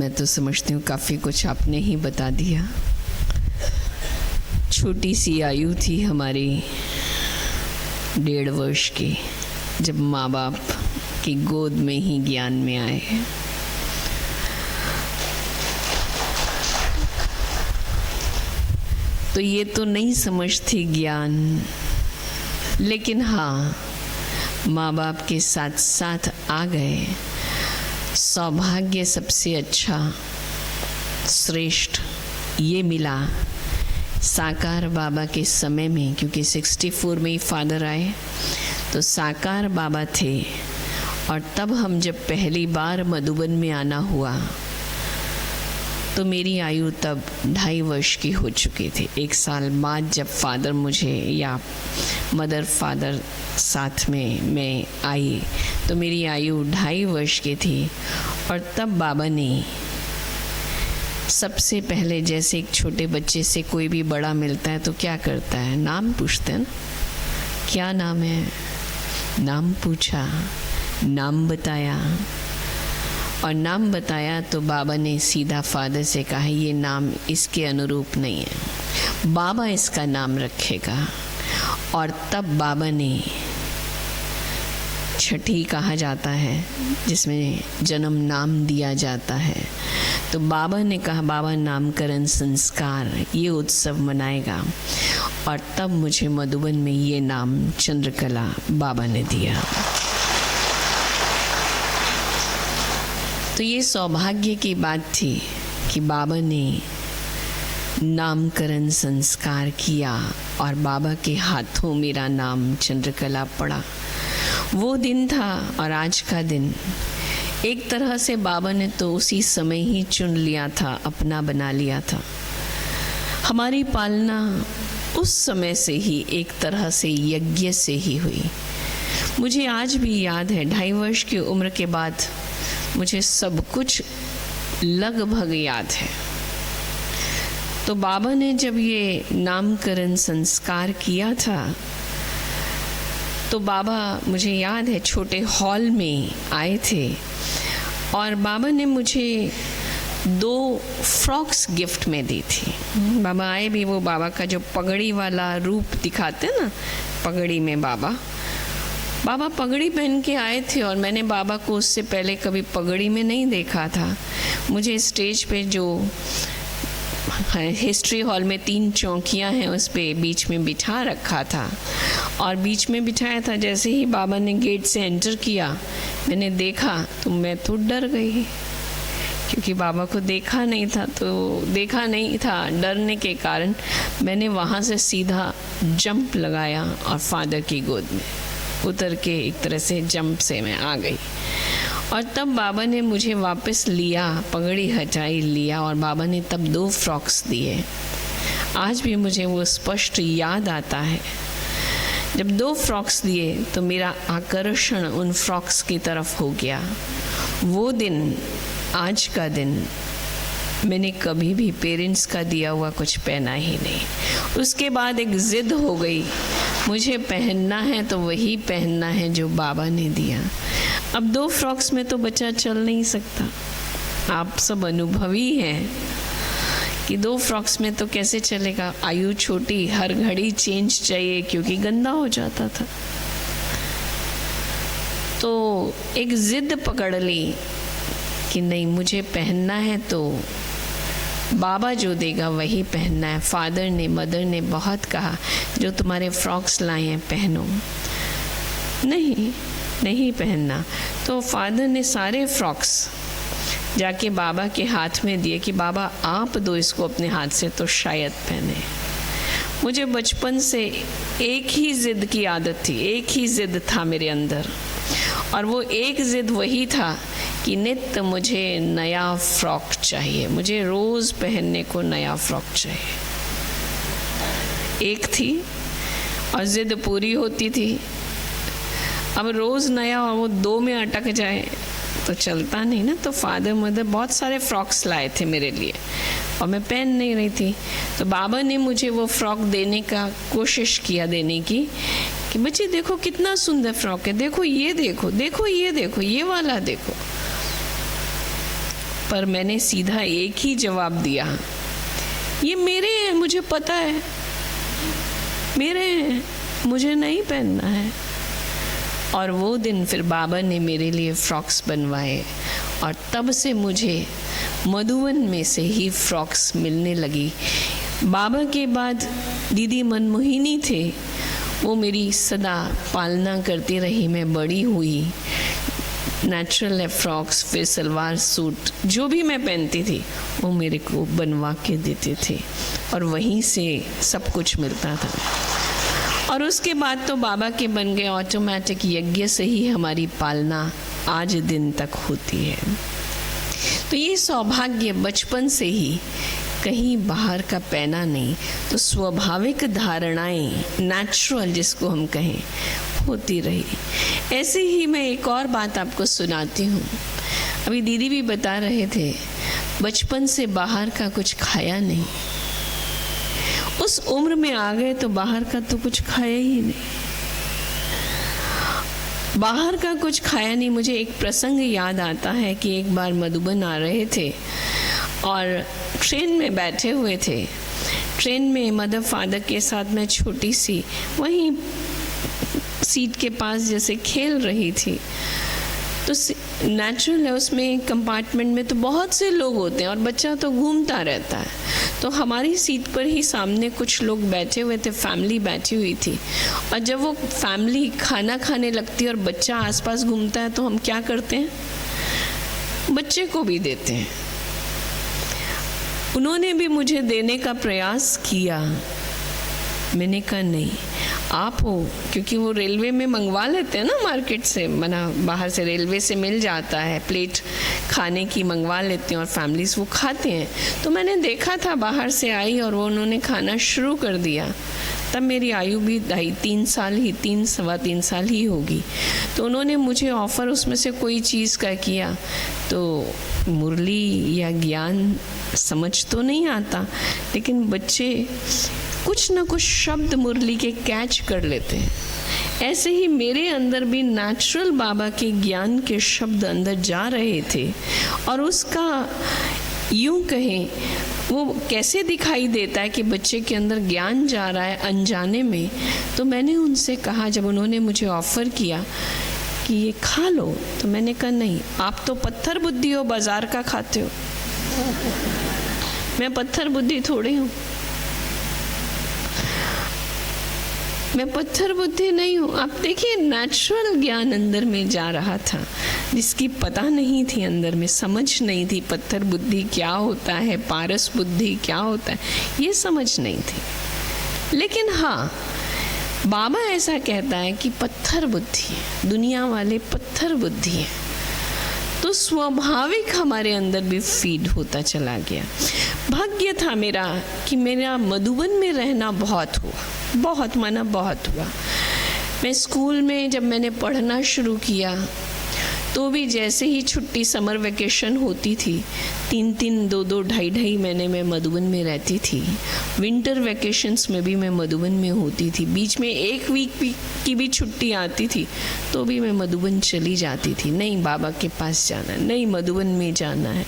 मैं तो समझती हूँ काफ़ी कुछ आपने ही बता दिया। छोटी सी आयु थी हमारी 1.5 वर्ष की, जब माँ बाप की गोद में ही ज्ञान में आए। तो ये तो नहीं समझती ज्ञान, लेकिन हाँ, माँ बाप के साथ साथ आ गए। सौभाग्य सबसे अच्छा श्रेष्ठ ये मिला साकार बाबा के समय में, क्योंकि 64 में ही फादर आए, तो साकार बाबा थे। और तब हम जब पहली बार मधुबन में आना हुआ तो मेरी आयु तब 2.5 वर्ष की हो चुकी थी। 1 साल बाद जब फादर मुझे या मदर फादर साथ में मैं आई तो मेरी आयु 2.5 वर्ष की थी। और तब बाबा ने सबसे पहले, जैसे एक छोटे बच्चे से कोई भी बड़ा मिलता है तो क्या करता है, नाम पूछते हैं ना, क्या नाम है, नाम पूछा, नाम बताया। और नाम बताया तो बाबा ने सीधा फादर से कहा ये नाम इसके अनुरूप नहीं है, बाबा इसका नाम रखेगा। और तब बाबा ने छठी कहा जाता है जिसमें जन्म नाम दिया जाता है, तो बाबा ने कहा बाबा नामकरण संस्कार ये उत्सव मनाएगा। और तब मुझे मधुबन में ये नाम चंद्रकला बाबा ने दिया। तो ये सौभाग्य की बात थी कि बाबा ने नामकरण संस्कार किया और बाबा के हाथों मेरा नाम चंद्रकला पड़ा। वो दिन था और आज का दिन, एक तरह से बाबा ने तो उसी समय ही चुन लिया था, अपना बना लिया था। हमारी पालना उस समय से ही एक तरह से यज्ञ से ही हुई। मुझे आज भी याद है, 2.5 वर्ष की उम्र के बाद मुझे सब कुछ लगभग याद है। तो बाबा ने जब ये नामकरण संस्कार किया था तो बाबा, मुझे याद है, छोटे हॉल में आए थे और बाबा ने मुझे 2 फ्रॉक्स गिफ्ट में दी थी। बाबा आए भी, वो बाबा का जो पगड़ी वाला रूप दिखाते हैं ना, पगड़ी में बाबा पगड़ी पहन के आए थे। और मैंने बाबा को उससे पहले कभी पगड़ी में नहीं देखा था। मुझे स्टेज पे जो हिस्ट्री हॉल में 3 चौकियां हैं उस पे बीच में बिठा रखा था और बीच में बिठाया था। जैसे ही बाबा ने गेट से एंटर किया, मैंने देखा तो मैं तो डर गई, क्योंकि बाबा को देखा नहीं था। डरने के कारण मैंने वहाँ से सीधा जंप लगाया और फादर की गोद में उतर के एक तरह से जंप से मैं आ गई। और तब बाबा ने मुझे वापस लिया, पगड़ी हटाई, लिया और बाबा ने तब 2 फ्रॉक्स दिए। आज भी मुझे वो स्पष्ट याद आता है। जब 2 फ्रॉक्स दिए तो मेरा आकर्षण उन फ्रॉक्स की तरफ हो गया। वो दिन, आज का दिन, मैंने कभी भी पेरेंट्स का दिया हुआ कुछ पहना ही नहीं। उसके बाद एक ज़िद हो गई, मुझे पहनना है तो वही पहनना है जो बाबा ने दिया। अब 2 फ्रॉक्स में तो बच्चा चल नहीं सकता। आप सब अनुभवी हैं कि 2 फ्रॉक्स में तो कैसे चलेगा। आयु छोटी, हर घड़ी चेंज चाहिए क्योंकि गंदा हो जाता था। तो एक ज़िद पकड़ ली कि नहीं, मुझे पहनना है तो बाबा जो देगा वही पहनना है। फादर ने, मदर ने बहुत कहा जो तुम्हारे फ्रॉक्स लाए हैं पहनो, नहीं पहनना। तो फादर ने सारे फ्रॉक्स जाके बाबा के हाथ में दिए कि बाबा आप दो इसको अपने हाथ से तो शायद पहने। मुझे बचपन से एक ही ज़िद की आदत थी, एक ही ज़िद था मेरे अंदर, और वो एक ज़िद वही था कि नित्य मुझे नया फ्रॉक चाहिए, मुझे रोज़ पहनने को नया फ्रॉक चाहिए। एक थी और ज़िद पूरी होती थी। अब रोज़ नया और वो 2 में अटक जाए तो चलता नहीं ना। तो फादर मदर बहुत सारे फ्रॉक्स लाए थे मेरे लिए और मैं पहन नहीं रही थी। तो बाबा ने मुझे वो फ्रॉक देने का कोशिश किया, देने की, कि बच्चे देखो कितना सुंदर फ्रॉक है, देखो ये देखो, देखो ये देखो, ये वाला देखो। पर मैंने सीधा एक ही जवाब दिया, ये मेरे हैं, मुझे पता है, मेरे हैं, मुझे नहीं पहनना है। और वो दिन फिर बाबा ने मेरे लिए फ्रॉक्स बनवाए और तब से मुझे मधुबन में से ही फ्रॉक्स मिलने लगी। बाबा के बाद दीदी मनमोहिनी थे, वो मेरी सदा पालना करती रही, मैं बड़ी हुई। नेचुरल है फ्रॉक्स, फिर सलवार सूट, जो भी मैं पहनती थी वो मेरे को बनवा के देते थे और वहीं से सब कुछ मिलता था। और उसके बाद तो बाबा के बन गए ऑटोमेटिक, यज्ञ से ही हमारी पालना आज दिन तक होती है। तो ये सौभाग्य बचपन से ही, कहीं बाहर का पहना नहीं, तो स्वाभाविक धारणाएं, नेचुरल जिसको हम कहें, होती रही। ऐसे ही मैं एक और बात आपको सुनाती हूँ। अभी दीदी भी बता रहे थे, बचपन से बाहर का कुछ खाया नहीं, उस उम्र में आ गए तो बाहर का तो कुछ खाया ही नहीं, बाहर का कुछ खाया नहीं। मुझे एक प्रसंग याद आता है कि एक बार मधुबन आ रहे थे और ट्रेन में बैठे हुए थे। ट्रेन में मदर फादर के साथ मैं छोटी सी वहीं सीट के पास जैसे खेल रही थी। तो नेचुरल है, उसमें कंपार्टमेंट में तो बहुत से लोग होते हैं और बच्चा तो घूमता रहता है। तो हमारी सीट पर ही सामने कुछ लोग बैठे हुए थे, फैमिली बैठी हुई थी। और जब वो फैमिली खाना खाने लगती है और बच्चा आसपास घूमता है तो हम क्या करते हैं, बच्चे को भी देते हैं। उन्होंने भी मुझे देने का प्रयास किया, मैंने कहा नहीं, आप हो, क्योंकि वो रेलवे में मंगवा लेते हैं ना मार्केट से, मना बाहर से रेलवे से मिल जाता है, प्लेट खाने की मंगवा लेते हैं और फैमिलीज वो खाते हैं। तो मैंने देखा था, बाहर से आई और वो उन्होंने खाना शुरू कर दिया। तब मेरी आयु भी 2.5-3 साल ही, 3-3.25 साल ही होगी। तो उन्होंने मुझे ऑफ़र उसमें से कोई चीज़ का किया। तो मुरली या ज्ञान समझ तो नहीं आता, लेकिन बच्चे कुछ ना कुछ शब्द मुरली के कैच कर लेते हैं। ऐसे ही मेरे अंदर भी नेचुरल बाबा के ज्ञान के शब्द अंदर जा रहे थे और उसका यूं कहें वो कैसे दिखाई देता है कि बच्चे के अंदर ज्ञान जा रहा है अनजाने में। तो मैंने उनसे कहा, जब उन्होंने मुझे ऑफ़र किया कि ये खा लो, तो मैंने कहा नहीं, आप तो पत्थर बुद्धि हो, बाजार का खाते हो, मैं पत्थर बुद्धि थोड़ी हूँ, मैं पत्थर बुद्धि नहीं हूँ। आप देखिए, नेचुरल ज्ञान अंदर में जा रहा था, जिसकी पता नहीं थी, अंदर में समझ नहीं थी, पत्थर बुद्धि क्या होता है, पारस बुद्धि क्या होता है, ये समझ नहीं थी। लेकिन हाँ, बाबा ऐसा कहता है कि पत्थर बुद्धि है, दुनिया वाले पत्थर बुद्धि है, तो स्वाभाविक हमारे अंदर भी फीड होता चला गया। भाग्य था मेरा कि मेरा मधुबन में रहना बहुत हुआ, बहुत माना बहुत हुआ। मैं स्कूल में जब मैंने पढ़ना शुरू किया तो भी जैसे ही छुट्टी समर वेकेशन होती थी, 3-3, 2-2, 2.5 महीने में मधुबन में रहती थी। विंटर वेकेशंस में भी मैं मधुबन में होती थी। बीच में 1 वीक की भी छुट्टी आती थी तो भी मैं मधुबन चली जाती थी। नहीं, बाबा के पास जाना है, नहीं मधुबन में जाना है।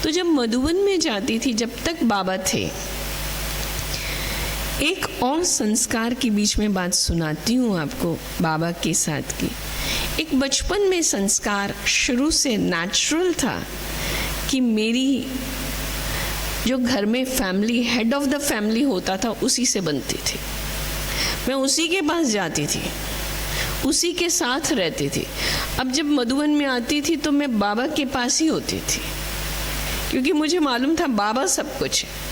तो जब मधुबन में जाती थी, जब तक बाबा थे, एक और संस्कार के बीच में बात सुनाती हूँ आपको बाबा के साथ की। एक बचपन में संस्कार शुरू से नेचुरल था कि मेरी जो घर में family, head of the family होता था, उसी से बनती थी। मैं उसी के पास जाती थी, उसी के साथ रहती थी। अब जब मधुबन में आती थी तो मैं बाबा के पास ही होती थी, क्योंकि मुझे मालूम था बाबा सब कुछ है।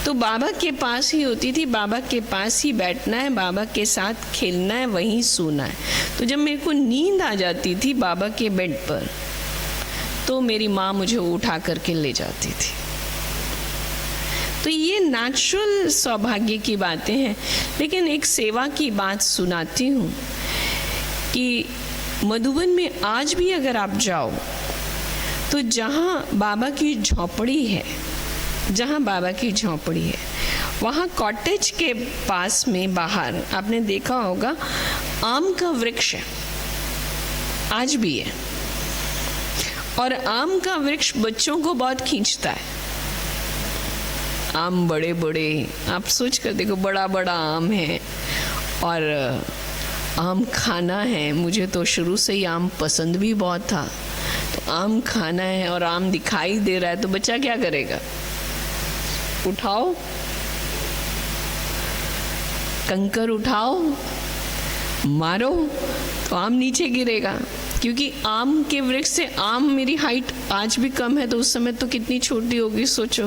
तो बाबा के पास ही होती थी, बाबा के पास ही बैठना है, बाबा के साथ खेलना है, वहीं सोना है। तो जब मेरे को नींद आ जाती थी बाबा के बेड पर, तो मेरी माँ मुझे उठा करके ले जाती थी। तो ये नेचुरल सौभाग्य की बातें हैं। लेकिन एक सेवा की बात सुनाती हूँ कि मधुबन में आज भी अगर आप जाओ तो जहाँ बाबा की झोपड़ी है, जहाँ बाबा की झोपड़ी है, वहाँ कॉटेज के पास में बाहर आपने देखा होगा आम का वृक्ष है, आज भी है। और आम का वृक्ष बच्चों को बहुत खींचता है। आम बड़े बड़े, आप सोच कर देखो, बड़ा बड़ा आम है और आम खाना है। मुझे तो शुरू से ही आम पसंद भी बहुत था, तो आम खाना है और आम दिखाई दे रहा है तो बच्चा क्या करेगा? उठाओ, कंकर उठाओ, मारो तो आम नीचे गिरेगा। क्योंकि आम के वृक्ष से, आम मेरी हाइट आज भी कम है, तो उस समय तो कितनी छोटी होगी सोचो,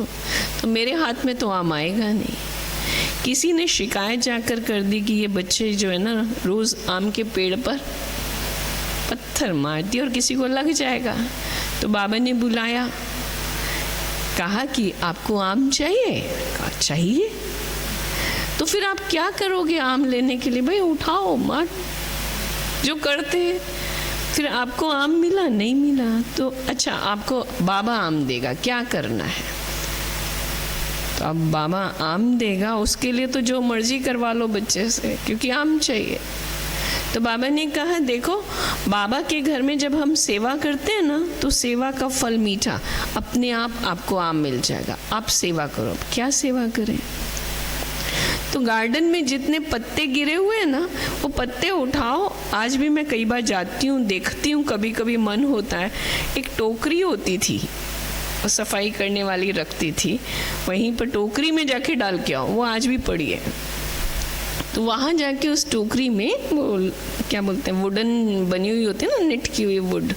तो मेरे हाथ में तो आम आएगा नहीं। किसी ने शिकायत जाकर कर दी कि ये बच्चे जो है ना रोज आम के पेड़ पर पत्थर मारती और किसी को लग जाएगा। तो बाबा ने बुलाया, कहा कि आपको आम चाहिए? कहा चाहिए। तो फिर आप क्या करोगे आम लेने के लिए? भाई उठाओ, मार, जो करते हैं। फिर आपको आम मिला? नहीं मिला। तो अच्छा, आपको बाबा आम देगा, क्या करना है? तो अब बाबा आम देगा, उसके लिए तो जो मर्जी करवा लो बच्चे से, क्योंकि आम चाहिए। तो बाबा ने कहा, देखो बाबा के घर में जब हम सेवा करते हैं ना, तो सेवा का फल मीठा, अपने आप आपको आम मिल जाएगा। आप सेवा करो। क्या सेवा करें? तो गार्डन में जितने पत्ते गिरे हुए हैं ना, वो पत्ते उठाओ। आज भी मैं कई बार जाती हूँ, देखती हूँ, कभी कभी मन होता है। एक टोकरी होती थी, सफाई करने वाली रखती थी, वहीं पर टोकरी में जाके डाल के आओ, वो आज भी पड़ी है। तो वहाँ जाके उस टोकरी में, वो क्या बोलते हैं, वुडन बनी हुई होती है ना, नेट की हुई वुड,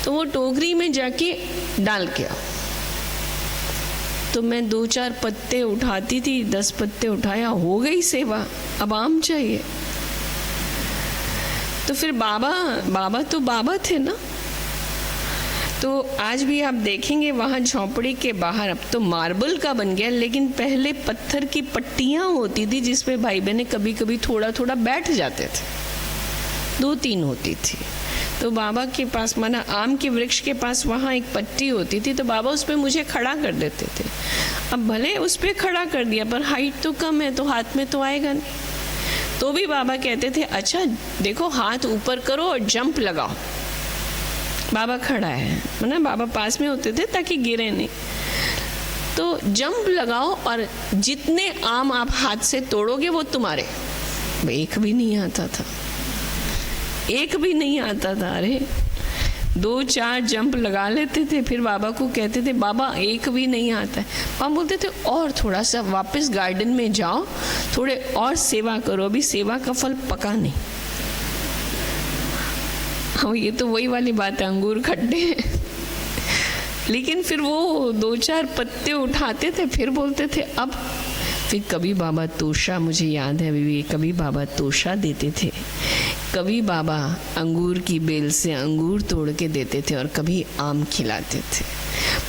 तो वो टोकरी में जाके डाल के आओ। तो मैं 2-4 पत्ते उठाती थी, 10 पत्ते उठाया, हो गई सेवा। अब आम चाहिए। तो फिर बाबा तो बाबा थे ना। तो आज भी आप देखेंगे वहाँ झोंपड़ी के बाहर, अब तो मार्बल का बन गया, लेकिन पहले पत्थर की पट्टियाँ होती थी जिसपे भाई बहनें कभी कभी थोड़ा थोड़ा बैठ जाते थे, 2-3 होती थी। तो बाबा के पास, माना आम के वृक्ष के पास वहाँ एक पट्टी होती थी, तो बाबा उस पर मुझे खड़ा कर देते थे। अब भले उस पर खड़ा कर दिया, पर हाइट तो कम है, तो हाथ में तो आएगा नहीं। तो भी बाबा कहते थे, अच्छा देखो हाथ ऊपर करो और जंप लगाओ। बाबा खड़ा है, ना बाबा पास में होते थे ताकि गिरे नहीं। तो जंप लगाओ और जितने आम आप हाथ से तोड़ोगे वो तुम्हारे। एक भी नहीं आता था, एक भी नहीं आता था। अरे 2-4 जंप लगा लेते थे, फिर बाबा को कहते थे, बाबा एक भी नहीं आता है। बाबा बोलते थे, और थोड़ा सा वापस गार्डन में जाओ, थोड़े और सेवा करो, अभी सेवा का फल पका नहीं। हाँ, ये तो वही वाली बात है, अंगूर खट्टे हैं। लेकिन फिर वो 2-4 पत्ते उठाते थे, फिर बोलते थे अब। फिर कभी बाबा तोशा, मुझे याद है अभी भी, कभी बाबा तोशा देते थे, कभी बाबा अंगूर की बेल से अंगूर तोड़ के देते थे, और कभी आम खिलाते थे।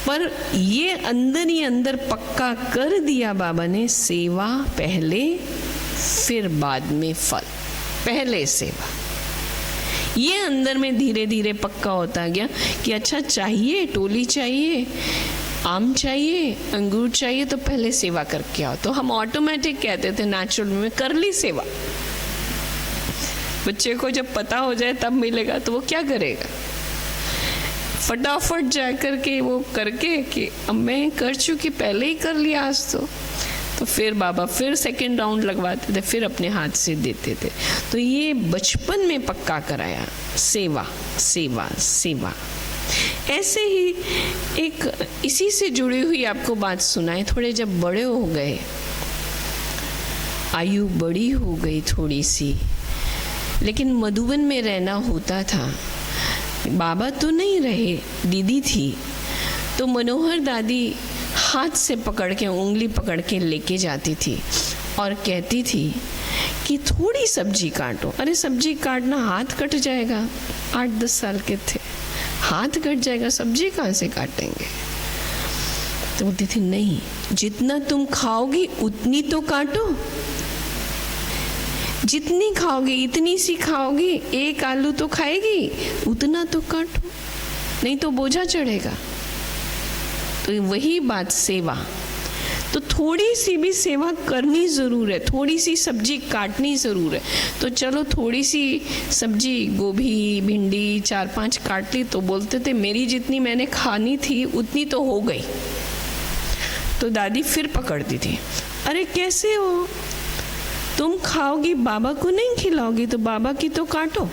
पर ये अंदर ही अंदर पक्का कर दिया बाबा ने, सेवा पहले फिर बाद में फल। पहले सेवा, ये अंदर में धीरे धीरे पक्का होता गया कि अच्छा चाहिए, टोली चाहिए, आम चाहिए, अंगूर चाहिए, तो पहले सेवा करके आओ। तो हम ऑटोमेटिक कहते थे नेचुरल में, कर ली सेवा। बच्चे को जब पता हो जाए तब मिलेगा, तो वो क्या करेगा? फटाफट जा करके वो करके कि अब मैं कर चुकी, पहले ही कर लिया आज तो फिर बाबा फिर सेकंड राउंड लगवाते थे, फिर अपने हाथ से देते थे। तो ये बचपन में पक्का कराया, सेवा सेवा सेवा। ऐसे ही एक इसी से जुड़ी हुई आपको बात सुनाए। थोड़े जब बड़े हो गए, आयु बड़ी हो गई थोड़ी सी, लेकिन मधुबन में रहना होता था। बाबा तो नहीं रहे, दीदी थी, तो मनोहर दादी हाथ से पकड़ के, उंगली पकड़ के लेके जाती थी और कहती थी कि थोड़ी सब्जी काटो। अरे सब्जी काटना, हाथ कट जाएगा। 8-10 साल के थे, हाथ कट जाएगा, सब्जी कहाँ से काटेंगे? तो बोलती थी नहीं, जितना तुम खाओगी उतनी तो काटो, जितनी खाओगी इतनी सी खाओगी, एक आलू तो खाएगी, उतना तो काटो, नहीं तो बोझा चढ़ेगा। तो वही बात सेवा। तो थोड़ी सी भी सेवा करनी ज़रूर है, थोड़ी सी सब्जी काटनी ज़रूर है। तो चलो थोड़ी सी सब्जी, गोभी, भिंडी 4-5 काट ली, तो बोलते थे मेरी जितनी मैंने खानी थी उतनी तो हो गई। तो दादी फिर पकड़ती थी, अरे कैसे हो, तुम खाओगी बाबा को नहीं खिलाओगी, तो बाबा की तो काटो,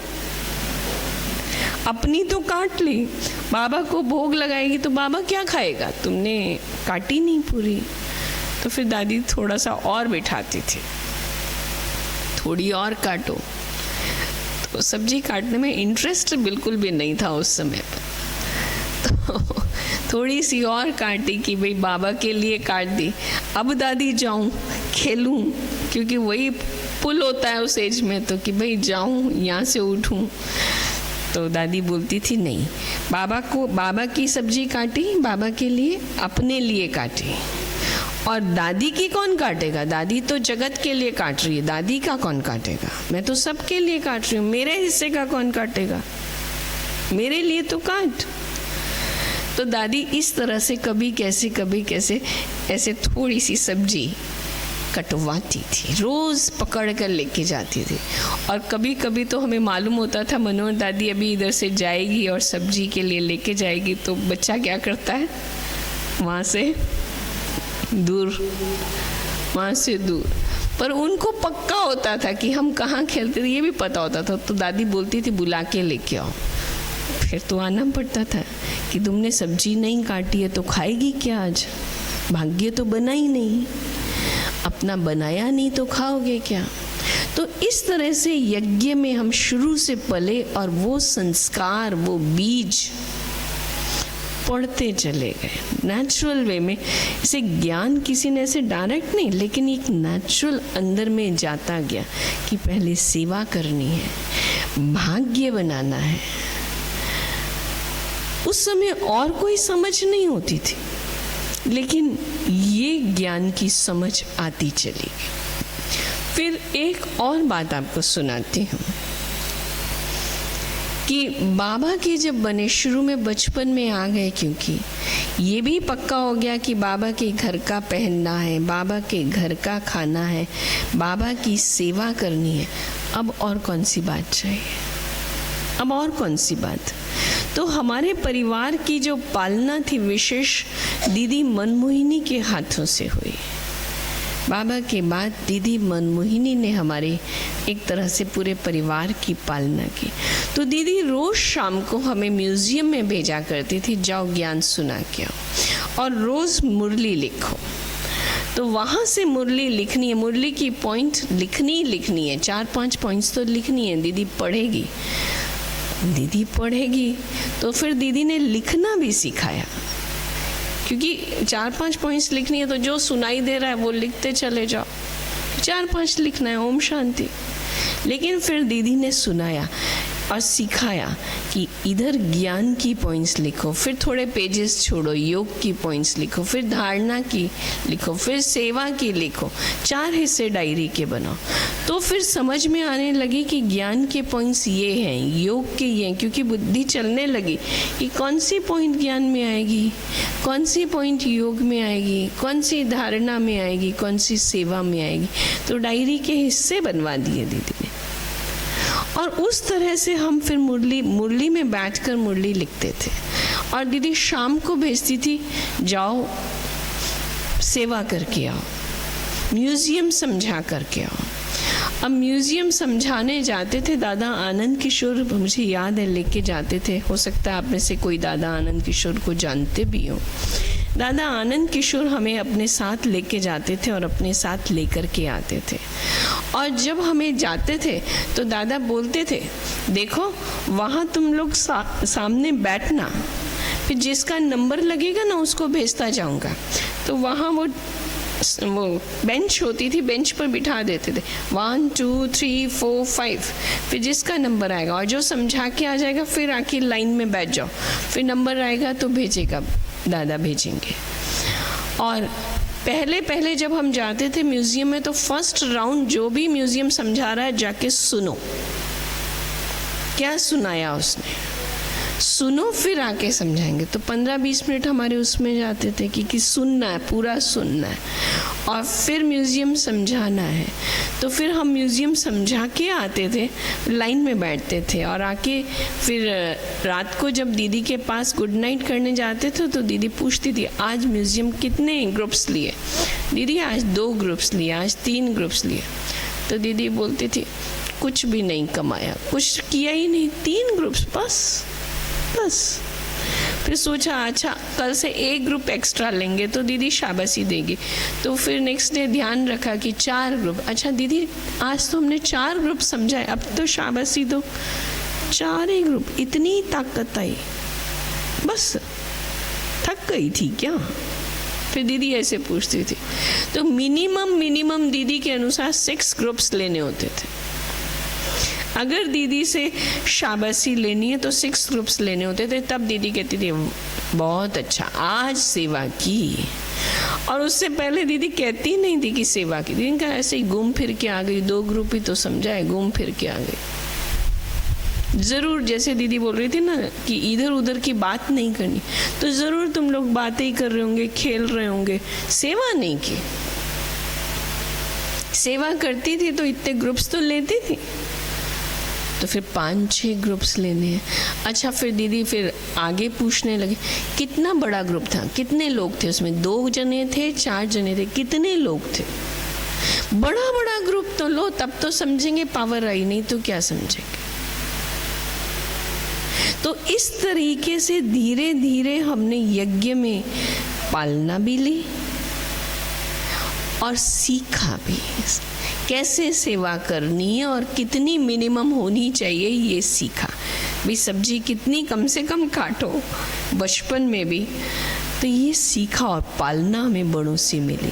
अपनी तो काट ली, बाबा को भोग लगाएगी तो बाबा क्या खाएगा, तुमने काटी नहीं पूरी। तो फिर दादी थोड़ा सा और बिठाती थी, थोड़ी और काटो। तो सब्जी काटने में इंटरेस्ट बिल्कुल भी नहीं था उस समय पर, तो थोड़ी सी और काटी कि भाई बाबा के लिए काट दी। अब दादी जाऊं खेलूं, क्योंकि वही पुल होता है उस एज में, तो कि भाई जाऊं यहाँ से उठूं। तो दादी बोलती थी नहीं, बाबा की सब्जी काटी, बाबा के लिए, अपने लिए काटी। और दादी की कौन काटेगा, दादी तो जगत के लिए काट रही है, दादी का कौन काटेगा, मैं तो सबके लिए काट रही हूँ, मेरे हिस्से का कौन काटेगा, मेरे लिए तो काट। तो दादी इस तरह से कभी कैसे ऐसे थोड़ी सी सब्जी कटवाती थी, रोज पकड़ कर लेके जाती थी। और कभी कभी तो हमें मालूम होता था मनोहर दादी अभी इधर से जाएगी और सब्जी के लिए लेके जाएगी, तो बच्चा क्या करता है, वहाँ से दूर पर उनको पक्का होता था कि हम कहाँ खेलते थे, ये भी पता होता था। तो दादी बोलती थी बुला के लेके आओ, फिर तो आना पड़ता था कि तुमने सब्जी नहीं काटी है तो खाएगी क्या, आज भाग्य तो बना ही नहीं, अपना बनाया नहीं तो खाओगे क्या। तो इस तरह से यज्ञ में हम शुरू से पले और वो संस्कार, वो बीज पढ़ते चले गए नेचुरल वे में। इसे ज्ञान किसी ने ऐसे डायरेक्ट नहीं, लेकिन एक नेचुरल अंदर में जाता गया कि पहले सेवा करनी है, भाग्य बनाना है। उस समय और कोई समझ नहीं होती थी, लेकिन ये ज्ञान की समझ आती चली गई। फिर एक और बात आपको सुनाती हूँ कि बाबा के जब बने, शुरू में बचपन में आ गए, क्योंकि ये भी पक्का हो गया कि बाबा के घर का पहनना है, बाबा के घर का खाना है, बाबा की सेवा करनी है। अब और कौन सी बात चाहिए, अब और कौन सी बात। तो हमारे परिवार की जो पालना थी विशेष दीदी मनमोहिनी के हाथों से हुई। बाबा के बाद दीदी मनमोहिनी ने हमारे एक तरह से पूरे परिवार की पालना की। तो दीदी रोज शाम को हमें म्यूजियम में भेजा करती थी, जाओ ज्ञान सुना के आओ और रोज मुरली लिखो। तो वहाँ से मुरली लिखनी है, मुरली की पॉइंट लिखनी है, 4-5 पॉइंट्स तो लिखनी है। दीदी पढ़ेगी तो फिर दीदी ने लिखना भी सिखाया, क्योंकि 4-5 पॉइंट्स लिखनी है तो जो सुनाई दे रहा है वो लिखते चले जाओ, 4-5 लिखना है, ओम शांति। लेकिन फिर दीदी ने सुनाया और सिखाया कि इधर ज्ञान की पॉइंट्स लिखो, फिर थोड़े पेजेस छोड़ो, योग की पॉइंट्स लिखो, फिर धारणा की लिखो, फिर सेवा की लिखो, 4 हिस्से डायरी के बनाओ। तो फिर समझ में आने लगी कि ज्ञान के पॉइंट्स ये हैं, योग के ये हैं, क्योंकि बुद्धि चलने लगी कि कौन सी पॉइंट ज्ञान में आएगी, कौन सी पॉइंट योग में आएगी, कौन सी धारणा में आएगी, कौन सी सेवा में आएगी। तो डायरी के हिस्से बनवा दिए दीदी ने, और उस तरह से हम फिर मुरली में बैठकर मुरली लिखते थे। और दीदी शाम को भेजती थी, जाओ सेवा करके आओ, म्यूजियम समझा करके आओ। अब म्यूजियम समझाने जाते थे, दादा आनंद किशोर मुझे याद है लेके जाते थे, हो सकता है आप में से कोई दादा आनंद किशोर को जानते भी हो। दादा आनंद किशोर हमें अपने साथ लेके जाते थे और अपने साथ लेकर के आते थे। और जब हमें जाते थे तो दादा बोलते थे, देखो वहाँ तुम लोग सामने बैठना, फिर जिसका नंबर लगेगा ना उसको भेजता जाऊँगा। तो वहाँ वो बेंच होती थी, बेंच पर बिठा देते थे, 1 2 3 4 5, फिर जिसका नंबर आएगा और जो समझा के आ जाएगा फिर आके लाइन में बैठ जाओ, फिर नंबर आएगा तो भेजेगा, दादा भेजेंगे। और पहले जब हम जाते थे म्यूजियम में तो फर्स्ट राउंड जो भी म्यूजियम समझा रहा है जाके सुनो, क्या सुनाया उसने, सुनो फिर आके समझाएंगे। तो 15-20 मिनट हमारे उसमें जाते थे कि सुनना है, पूरा सुनना है, और फिर म्यूज़ियम समझाना है। तो फिर हम म्यूज़ियम समझा के आते थे, लाइन में बैठते थे, और आके फिर रात को जब दीदी के पास गुड नाइट करने जाते थे तो दीदी पूछती थी आज म्यूज़ियम कितने ग्रुप्स लिए? दीदी आज 2 ग्रुप्स लिए, आज 3 ग्रुप्स लिए। तो दीदी बोलती थी कुछ भी नहीं कमाया, कुछ किया ही नहीं, 3 ग्रुप्स बस। फिर सोचा अच्छा कल से 1 ग्रुप एक्स्ट्रा लेंगे तो दीदी शाबाशी देगी। तो फिर नेक्स्ट डे ध्यान रखा कि 4 ग्रुप। अच्छा दीदी आज तो हमने 4 ग्रुप समझाए, अब तो शाबाशी दो। 4 ही ग्रुप, इतनी ताकत आई, बस थक गई थी क्या? फिर दीदी ऐसे पूछती थी। तो मिनिमम दीदी के अनुसार 6 ग्रुप्स लेने होते थे। अगर दीदी से शाबाशी लेनी है तो 6 ग्रुप्स लेने होते थे। तब दीदी कहती थी बहुत अच्छा, आज सेवा की। और उससे पहले दीदी कहती नहीं थी कि सेवा की। दीदी का ऐसे ही घूम फिर के आ गई, 2 ग्रुप ही तो समझाए, घूम फिर के आ गई। ज़रूर जैसे दीदी बोल रही थी ना कि इधर उधर की बात नहीं करनी, तो ज़रूर तुम लोग बातें ही कर रहे होंगे, खेल रहे होंगे, सेवा नहीं की। सेवा करती थी तो इतने ग्रुप्स तो लेती थी। तो फिर 5-6 ग्रुप्स लेने हैं। अच्छा फिर दीदी फिर आगे पूछने लगे कितना बड़ा ग्रुप था, कितने लोग थे उसमें? 2 जने थे, 4 जने थे, कितने लोग थे? बड़ा ग्रुप तो लो, तब तो समझेंगे पावर आई, नहीं तो क्या समझेंगे। तो इस तरीके से धीरे धीरे हमने यज्ञ में पालना भी ली और सीखा भी कैसे सेवा करनी है और कितनी मिनिमम होनी चाहिए, ये सीखा भी। सब्जी कितनी कम से कम काटो बचपन में भी, तो ये सीखा और पालना हमें बड़ों से मिली।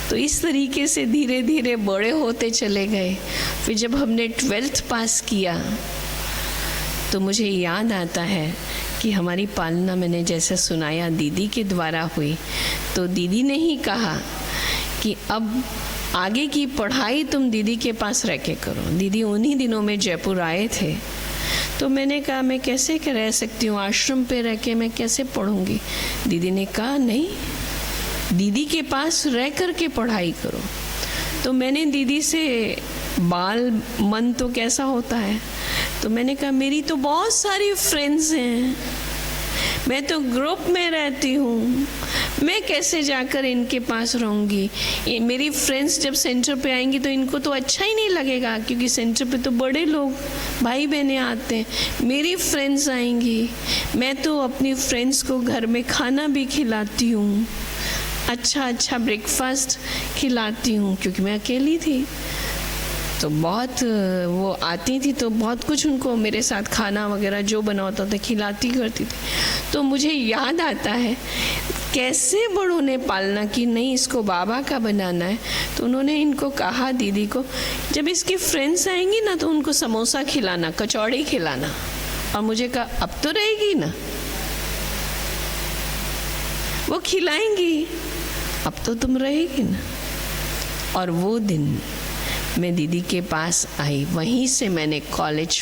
तो इस तरीके से धीरे धीरे बड़े होते चले गए। फिर जब हमने 12th पास किया तो मुझे याद आता है कि हमारी पालना मैंने जैसे सुनाया दीदी के द्वारा हुई। तो दीदी ने ही कहा कि अब आगे की पढ़ाई तुम दीदी के पास रह के करो। दीदी उन्हीं दिनों में जयपुर आए थे, तो मैंने कहा मैं कैसे रह सकती हूँ, आश्रम पे रह के मैं कैसे पढ़ूँगी? दीदी ने कहा नहीं, दीदी के पास रह कर के पढ़ाई करो। तो मैंने दीदी से बाल मन तो कैसा होता है, तो मैंने कहा मेरी तो बहुत सारी फ्रेंड्स हैं, मैं तो ग्रुप में रहती हूँ, मैं कैसे जाकर इनके पास रहूँगी? मेरी फ्रेंड्स जब सेंटर पे आएंगी तो इनको तो अच्छा ही नहीं लगेगा, क्योंकि सेंटर पे तो बड़े लोग भाई बहनें आते हैं। मेरी फ्रेंड्स आएंगी, मैं तो अपनी फ्रेंड्स को घर में खाना भी खिलाती हूँ, अच्छा ब्रेकफास्ट खिलाती हूँ, क्योंकि मैं अकेली थी। तो बहुत वो आती थी तो बहुत कुछ उनको मेरे साथ खाना वगैरह जो बना होता था खिलाती करती थी। तो मुझे याद आता है कैसे बड़ों ने पालना की, नहीं इसको बाबा का बनाना है। तो उन्होंने इनको कहा दीदी को, जब इसकी फ्रेंड्स आएंगी ना तो उनको समोसा खिलाना, कचौड़ी खिलाना। और मुझे कहा अब तो रहेगी ना, वो खिलाएंगी, अब तो तुम रहेगी ना। और वो दिन मैं दीदी के पास आई, वहीं से मैंने कॉलेज,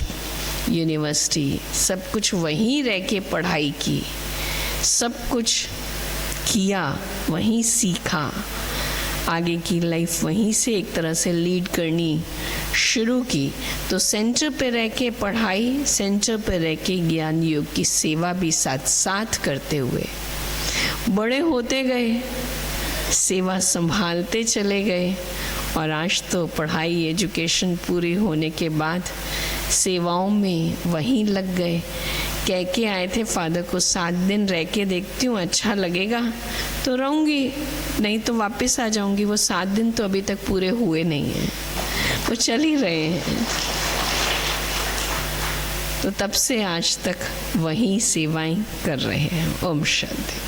यूनिवर्सिटी सब कुछ वहीं रह के पढ़ाई की, सब कुछ किया, वहीं सीखा। आगे की लाइफ वहीं से एक तरह से लीड करनी शुरू की। तो सेंटर पे रह के पढ़ाई, सेंटर पे रह के ज्ञान योग की सेवा भी साथ साथ करते हुए बड़े होते गए, सेवा संभालते चले गए। और आज तो पढ़ाई एजुकेशन पूरी होने के बाद सेवाओं में वहीं लग गए। कह के आए थे फादर को 7 दिन रह के देखती हूँ, अच्छा लगेगा तो रहूँगी, नहीं तो वापस आ जाऊँगी। वो 7 दिन तो अभी तक पूरे हुए नहीं हैं, वो चल ही रहे हैं। तो तब से आज तक वहीं सेवाएं कर रहे हैं। ओम शांति।